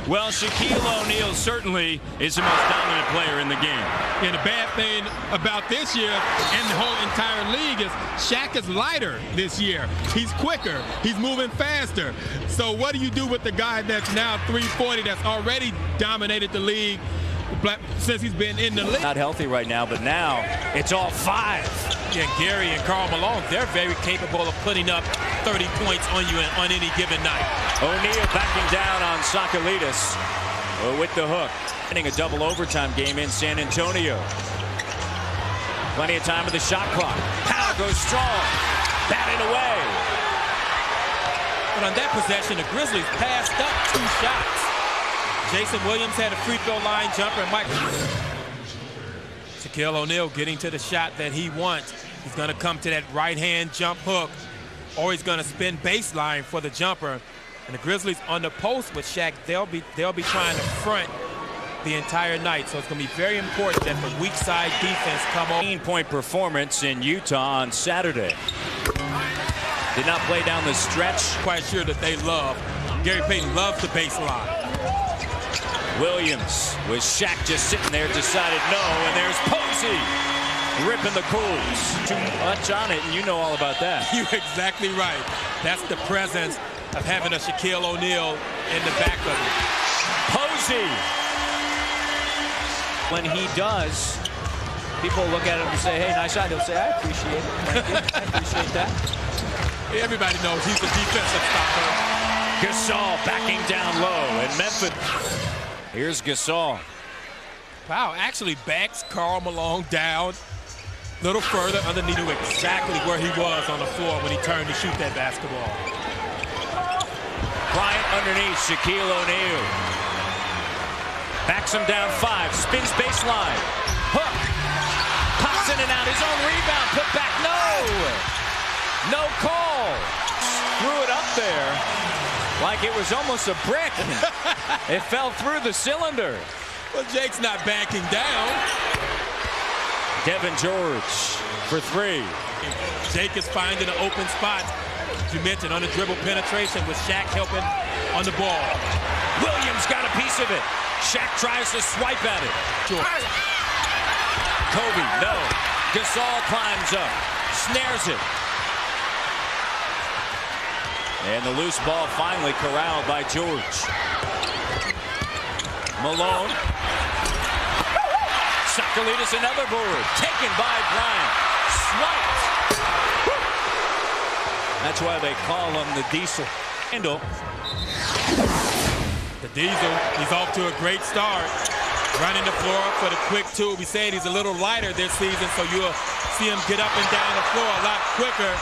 Well, Shaquille O'Neal certainly is the most dominant player in the game. And the bad thing about this year and the whole entire league is Shaq is lighter this year. He's quicker. He's moving faster. So what do you do with the guy that's now 340 that's already dominated the league since he's been in the league? Not healthy right now, but now it's all five. Yeah, Gary and Karl Malone, they're very capable of putting up 30 points on you on any given night. O'Neal backing down on Sakalitis with the hook. Ending a double overtime game in San Antonio. Plenty of time with the shot clock. Powell goes strong. Batted away. But on that possession, the Grizzlies passed up 2 shots. Jason Williams had a free throw line jumper, and Shaquille O'Neal getting to the shot that he wants. He's going to come to that right-hand jump hook, or he's going to spin baseline for the jumper. And the Grizzlies on the post with Shaq, they'll be trying to front the entire night. So it's going to be very important that the weak side defense come on. 18-point performance in Utah on Saturday. Did not play down the stretch. Quite sure that they love. Gary Payton loves the baseline. Williams with Shaq just sitting there, decided no, and there's Posey ripping the cools. Too much on it, and you know all about that. You're exactly right. That's the presence of having a Shaquille O'Neal in the back of it. Posey. When he does, people look at him and say, hey, nice shot. He'll say, I appreciate it. Thank you. I appreciate that. Everybody knows he's a defensive stopper. Gasol backing down low in Memphis. Here's Gasol. Wow, actually backs Karl Malone down a little further underneath exactly where he was on the floor when he turned to shoot that basketball. Bryant underneath, Shaquille O'Neal. Backs him down 5, spins baseline. Hook. Pops in and out, his own rebound, put back, no call. Threw it up there like it was almost a brick. It fell through the cylinder. Well, Jake's not backing down. Devin George for 3. Jake is finding an open spot. As you mentioned, on the dribble penetration with Shaq helping on the ball. Williams got a piece of it. Shaq tries to swipe at it. George. Kobe, no. Gasol climbs up, snares it. And the loose ball finally corralled by George. Malone. Sakalitis another board. Taken by Bryant. Swiped. That's why they call him the Diesel. Handle. The Diesel, he's off to a great start. Running the floor for the quick 2. We said he's a little lighter this season, so you'll see him get up and down the floor a lot quicker.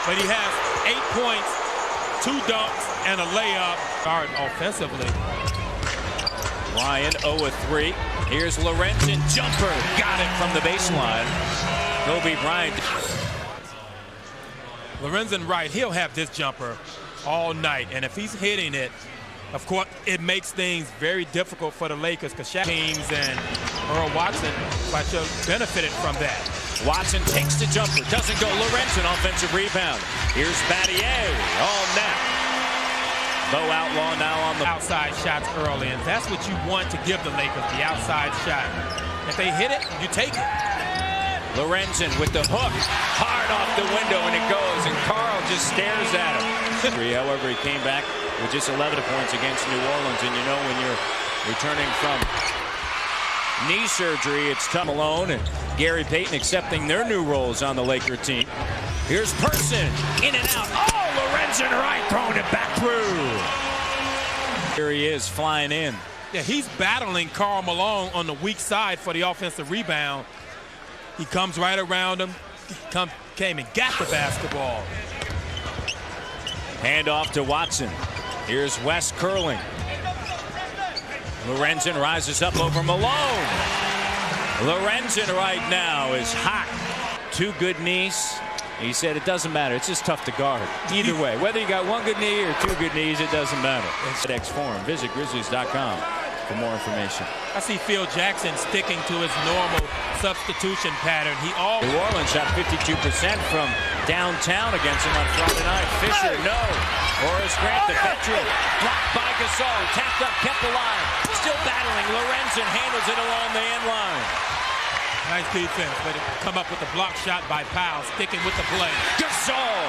But he has 8 points, 2 dunks, and a layup. Starting offensively. Ryan 0-3. Here's Lorenzen, jumper. Got it from the baseline. Kobe Bryant. Lorenzen Wright, he'll have this jumper all night. And if he's hitting it, of course, it makes things very difficult for the Lakers because Shaq teams and Earl Watson should have benefited from that. Watson takes the jumper, doesn't go. Lorenzen, offensive rebound. Here's Battier, all net. Bo Outlaw now on the outside shots early, and that's what you want to give the Lakers, the outside shot. If they hit it, you take it. Lorenzen with the hook, hard off the window, and it goes, and Karl just stares at him. However, he came back with just 11 points against New Orleans, and you know when you're returning from knee surgery, it's tough. Malone and Gary Payton accepting their new roles on the Laker team. Here's Person, in and out. Oh, Lorenzen Wright throwing it back through. Here he is, flying in. Yeah, he's battling Karl Malone on the weak side for the offensive rebound. He comes right around him, came and got the basketball. Hand off to Watson. Here's West curling. Lorenzen rises up over Malone. Lorenzen right now is hot. 2 good knees. He said it doesn't matter. It's just tough to guard. Either way, whether you got 1 good knee or 2 good knees, it doesn't matter. X Forum. Visit Grizzlies.com for more information. I see Phil Jackson sticking to his normal substitution pattern. New Orleans shot 52% from downtown against him on Friday night. Fisher, no. Horace Grant, the veteran, blocked by Gasol, tapped up, kept alive, still battling. Lorenzen handles it along the end line. Nice defense, but it come up with a block shot by Powell, sticking with the play. Gasol,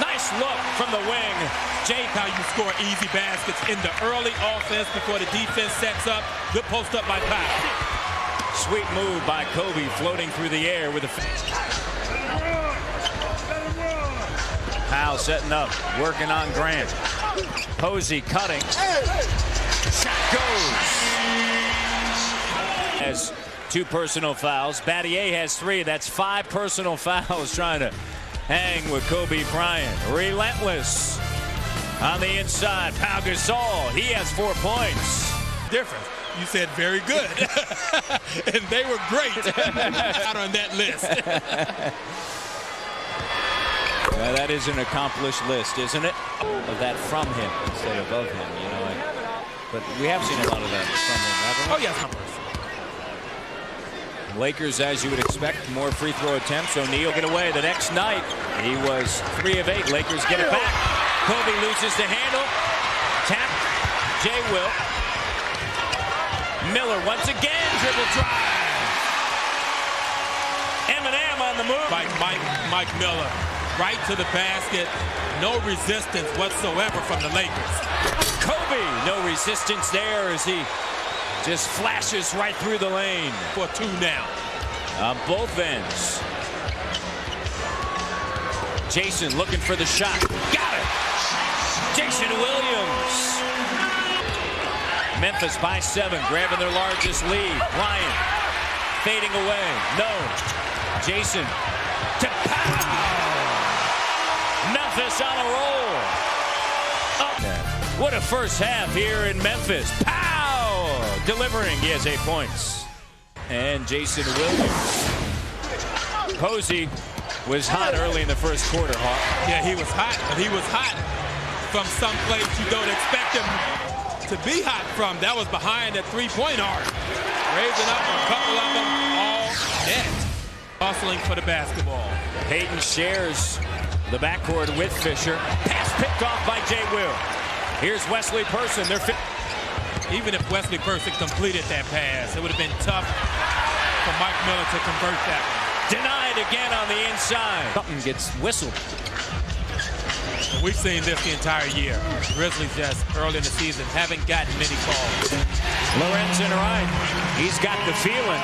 nice look from the wing. Jake, how you score easy baskets in the early offense before the defense sets up. Good post up by Powell. Sweet move by Kobe, floating through the air with a... Powell setting up, working on Grant. Posey cutting. Shaq goes. Has 2 personal fouls. Battier has 3. That's 5 personal fouls trying to hang with Kobe Bryant. Relentless on the inside. Pau Gasol, he has 4 points. Difference. You said very good. And they were great out on that list. Well, that is an accomplished list, isn't it? Of that from him instead of him, you know. But we have seen a lot of that from him, haven't we? Oh, yes. Lakers, as you would expect, more free throw attempts. O'Neal get away the next night. He was 3 of 8. Lakers get it back. Kobe loses the handle. Tap. Jay Will. Miller once again dribble drive. Eminem on the move. Mike Miller. Right to the basket. No resistance whatsoever from the Lakers. Kobe, no resistance there as he just flashes right through the lane. For 2 now. On both ends. Jason looking for the shot. Got it! Jason Williams. Memphis by 7, grabbing their largest lead. Bryant fading away. No. Jason to Powell. Memphis on a roll. Up. What a first half here in Memphis. Powell delivering. He has 8 points. And Jason Williams. Posey was hot early in the first quarter, Hawk. Yeah, he was hot, but he was hot from some place you don't expect him to be hot from. That was behind that 3-point arc. Raising up a couple of them all net. Hustling for the basketball. Payton shares the backcourt with Fisher. Pass picked off by Jay Will. Here's Wesley Person. Even if Wesley Person completed that pass, it would have been tough for Mike Miller to convert that one. Denied again on the inside. Something gets whistled. We've seen this the entire year. Grizzlies just early in the season haven't gotten many calls. Lorenzen right. He's got the feeling.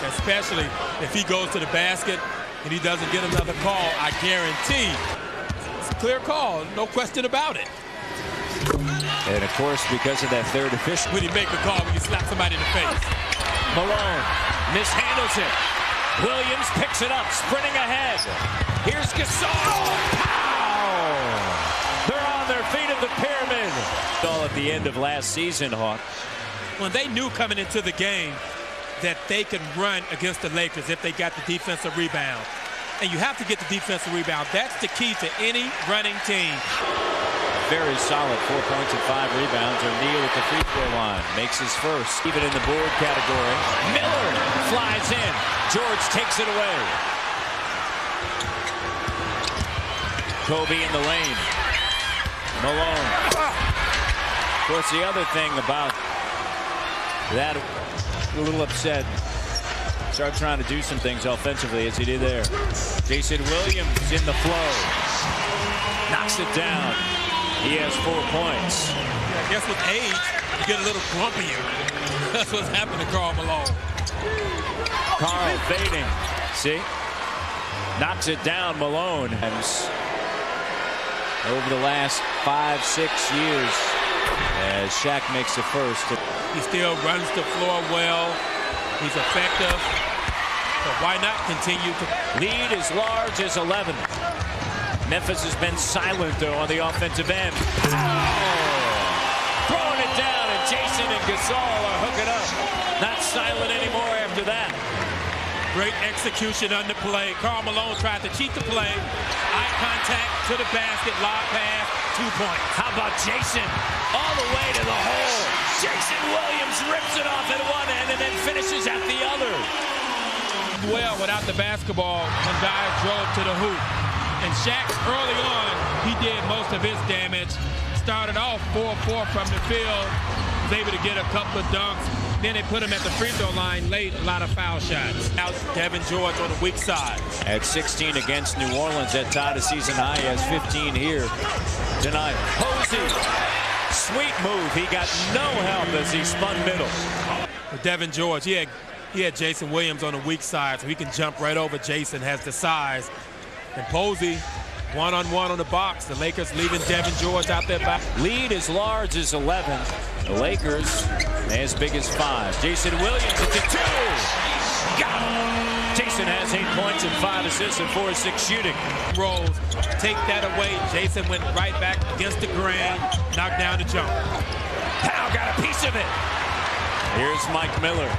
Especially if he goes to the basket and he doesn't get another call, I guarantee it's a clear call, no question about it. And of course, because of that third official. When you make the call, when you slap somebody in the face. Malone mishandles it. Williams picks it up, sprinting ahead. Here's Gasol. Pow! They're on their feet at the pyramid. All at the end of last season, Hawk. When they knew coming into the game that they could run against the Lakers if they got the defensive rebound. And you have to get the defensive rebound. That's the key to any running team. Very solid, 4 points and 5 rebounds. O'Neal at the free throw line makes his first, even in the board category. Miller flies in. George takes it away. Kobe in the lane. Malone. Of course, the other thing about that, a little upset. Start trying to do some things offensively as he did there. Jason Williams in the flow. Knocks it down. He has 4 points. Yeah, I guess with age, you get a little grumpier. That's what's happened to Karl Malone. Karl fading. See? Knocks it down, Malone. And over the last 5-6 years, as Shaq makes the first. He still runs the floor well. He's effective. So why not continue to lead as large as 11. Memphis has been silent, though, on the offensive end. Throwing it down, and Jason and Gasol are hooking up. Not silent anymore after that. Great execution on the play. Karl Malone tried to cheat the play. Eye contact to the basket, lob pass, 2 points. How about Jason? All the way to the hole. Jason Williams rips it off at one end and then finishes at the other. Well, without the basketball, when guys drove to the hoop. And Shaq, early on, he did most of his damage. Started off 4-4 from the field, was able to get a couple of dunks. Then they put him at the free throw line late, a lot of foul shots. Now Devin George on the weak side. At 16 against New Orleans, that tied a season high. He has 15 here tonight. Posey, sweet move. He got no help as he spun middle. Devin George, he had Jason Williams on the weak side, so he can jump right over Jason, has the size. And Posey, one-on-one on the box. The Lakers leaving Devin George out there back. Lead as large as 11. The Lakers as big as 5. Jason Williams, it's a 2. Got him. Jason has 8 points and 5 assists and 4 of 6 shooting. Rolls, take that away. Jason went right back against the grain, knocked down the jump. Powell got a piece of it. Here's Mike Miller.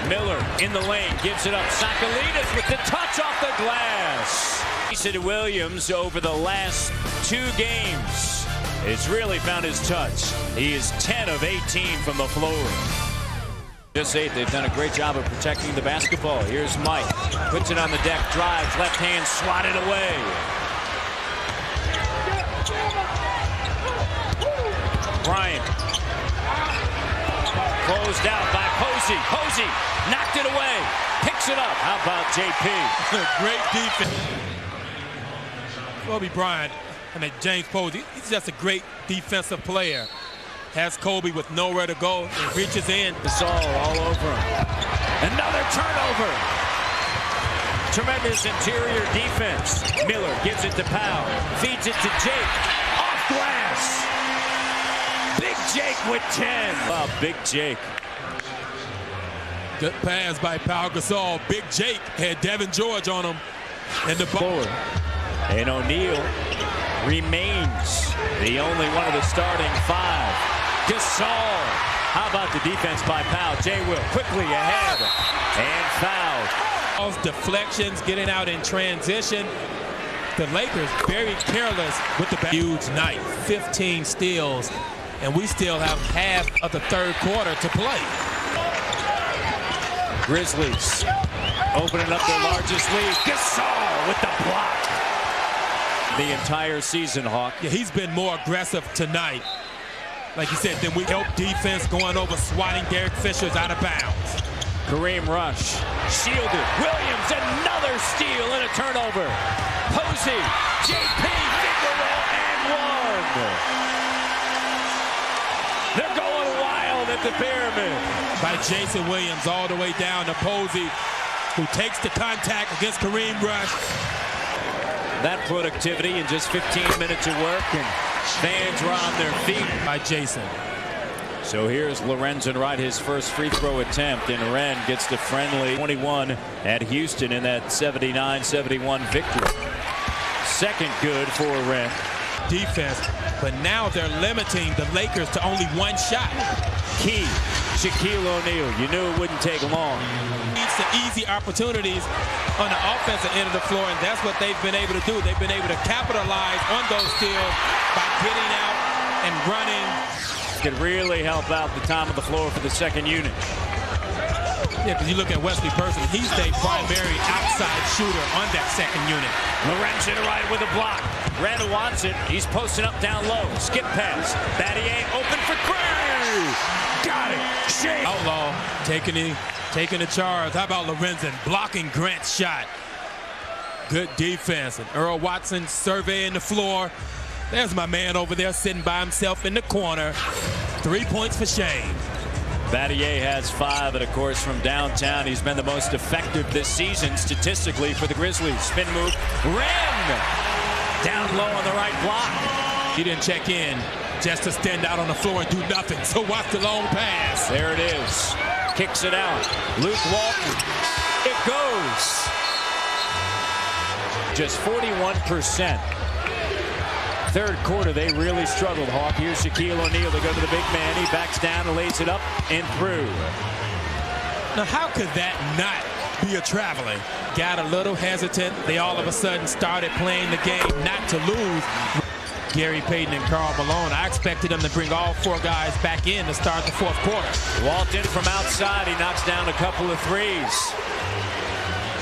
Miller in the lane, gives it up. Sakalides with the touch off the glass. Jason Williams over the last 2 games has really found his touch. He is 10 of 18 from the floor. This 8, they've done a great job of protecting the basketball. Here's Mike, puts it on the deck, drives, left hand swatted away. Bryant. Closed out by Posey. Posey knocked it away. Picks it up. How about JP? Great defense. Kobe Bryant, James Posey, he's just a great defensive player. Has Kobe with nowhere to go and reaches in. Gasol all over him. Another turnover. Tremendous interior defense. Miller gives it to Powell. Feeds it to Jake. Off glass. Big Jake with 10. Wow, Big Jake. Good pass by Pau Gasol. Big Jake had Devin George on him. And the forward. And O'Neal remains the only one of the starting 5. Gasol. How about the defense by Powell? Jay Will quickly ahead and fouled. Deflections, getting out in transition. The Lakers very careless with the huge night. 15 steals, and we still have half of the third quarter to play. Grizzlies opening up their largest lead. Gasol with the block. The entire season, Hawk. Yeah, he's been more aggressive tonight. Like you said, then we help defense going over, swatting Derek Fisher's out of bounds. Kareem Rush, shielded. Williams, another steal and a turnover. Posey, JP, finger roll, and 1. They're going wild at the Pyramid. By Jason Williams all the way down to Posey, who takes the contact against Kareem Rush. That productivity in just 15 minutes of work, and fans were on their feet. By Jason. So here's L.Wright, his first free throw attempt, and Wren gets the friendly 21 at Houston in that 79-71 victory. Second good for Wren. Defense, but now they're limiting the Lakers to only 1 shot. Key, Shaquille O'Neal. You knew it wouldn't take long. Needs the easy opportunities on the offensive end of the floor, and that's what they've been able to do. They've been able to capitalize on those steals by getting out and running. Could really help out the time of the floor for the second unit. Yeah, because you look at Wesley Person, he's the primary outside shooter on that second unit. L.Wright with a block. Randall wants it. He's posting up down low. Skip pass. Battier open for Gray. Got it. Shake. Outlaw taking the charge. How about Lorenzen blocking Grant's shot? Good defense. And Earl Watson surveying the floor. There's my man over there sitting by himself in the corner. 3 points for Shane. Battier has 5, and of course from downtown he's been the most effective this season statistically for the Grizzlies. Spin move. Wren down low on the right block. He didn't check in just to stand out on the floor and do nothing. So watch the long pass. There it is. Kicks it out. Luke Walton. It goes. Just 41%. Third quarter, they really struggled, Hawk. Here's Shaquille O'Neal. They go to the big man. He backs down and lays it up and through. Now, how could that not be a traveling? Got a little hesitant. They all of a sudden started playing the game not to lose. Gary Payton and Karl Malone, I expected them to bring all 4 guys back in to start the fourth quarter. Walton from outside. He knocks down a couple of threes.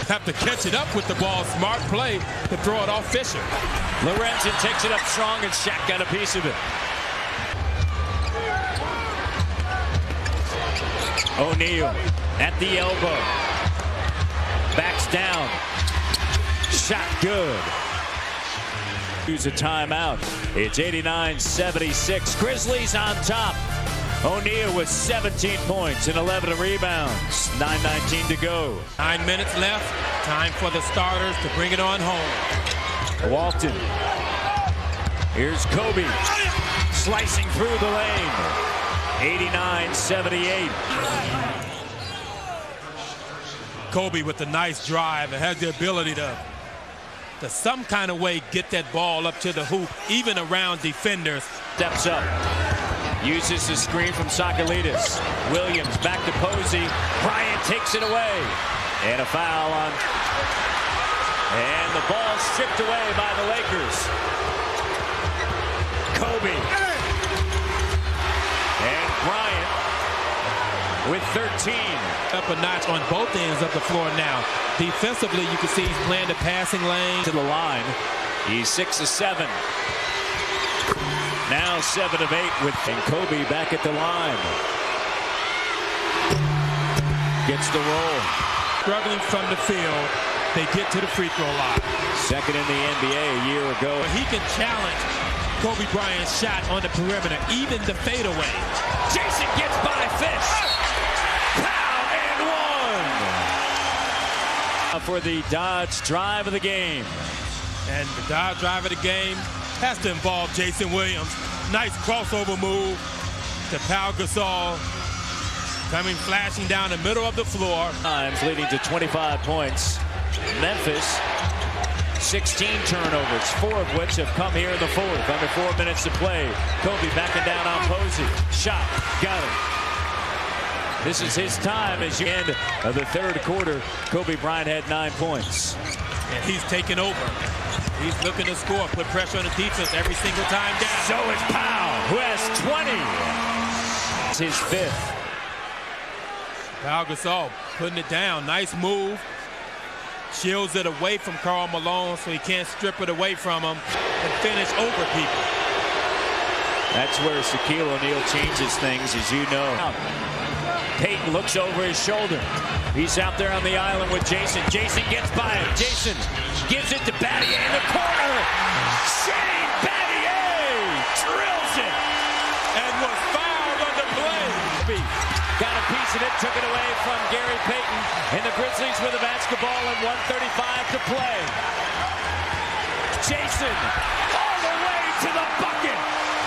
have to catch it up with the ball. Smart play to throw it off Fisher. Lorenzen takes it up strong, and Shaq got a piece of it. O'Neal at the elbow. Backs down. Shot good. Use a timeout. It's 89-76. Grizzlies on top. O'Neal with 17 points and 11 rebounds. 9:19 to go. 9 minutes left. Time for the starters to bring it on home. Walton. Here's Kobe. Slicing through the lane. 89-78. Kobe with a nice drive and has the ability to some kind of way get that ball up to the hoop, even around defenders. Steps up. Uses the screen from Sakalidis. Williams back to Posey. Bryant takes it away. And a foul on. And the ball stripped away by the Lakers. Kobe. And Bryant with 13. Up a notch on both ends of the floor now. Defensively, you can see he's playing the passing lane. To the line. He's 6 of 7. Now 7 of 8 with and Kobe back at the line. Gets the roll. Struggling from the field. They get to the free throw line. Second in the NBA a year ago. But he can challenge Kobe Bryant's shot on the perimeter, even the fadeaway. Jason gets by Fish. Pow and one. For the Dodge drive of the game. And the Dodge drive of the game has to involve Jason Williams. Nice crossover move to Gasol. Coming flashing down the middle of the floor. Times leading to 25 points. Memphis, 16 turnovers, 4 of which have come here in the fourth. Under 4 minutes to play. Kobe backing down on Posey. Shot, got it. This is his time as you end of the third quarter. Kobe Bryant had 9 points. And he's taken over. He's looking to score, put pressure on the defense every single time down. So is Powell, who has 20. It's his 5th. Gasol putting it down. Nice move. Shields it away from Karl Malone so he can't strip it away from him and finish over people. That's where Shaquille O'Neal changes things, as you know. Payton looks over his shoulder. He's out there on the island with Jason. Jason gets by it. Jason gives it to Battier in the corner. Shane Battier drills it and was fouled on the play. Got a piece of it, took it away from Gary Payton, and the Grizzlies with the basketball and 1:35 to play. Jason all the way to the bucket.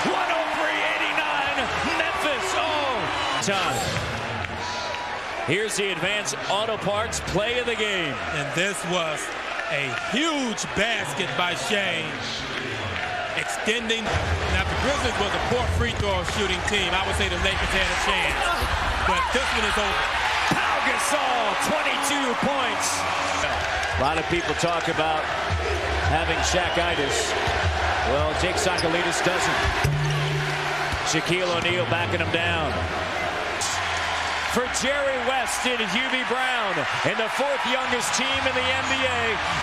103-89, Memphis. Oh, time. Here's the Advanced Auto Parts play of the game. And this was a huge basket by Shane. Extending. Now, if the Grizzlies was a poor free throw shooting team, I would say the Lakers had a chance. But this one is over. Pau Gasol, 22 points. A lot of people talk about having Shaq-itis. Well, Jake Sakalidis doesn't. Shaquille O'Neal backing him down. For Jerry West and Hubie Brown, and the 4th youngest team in the NBA.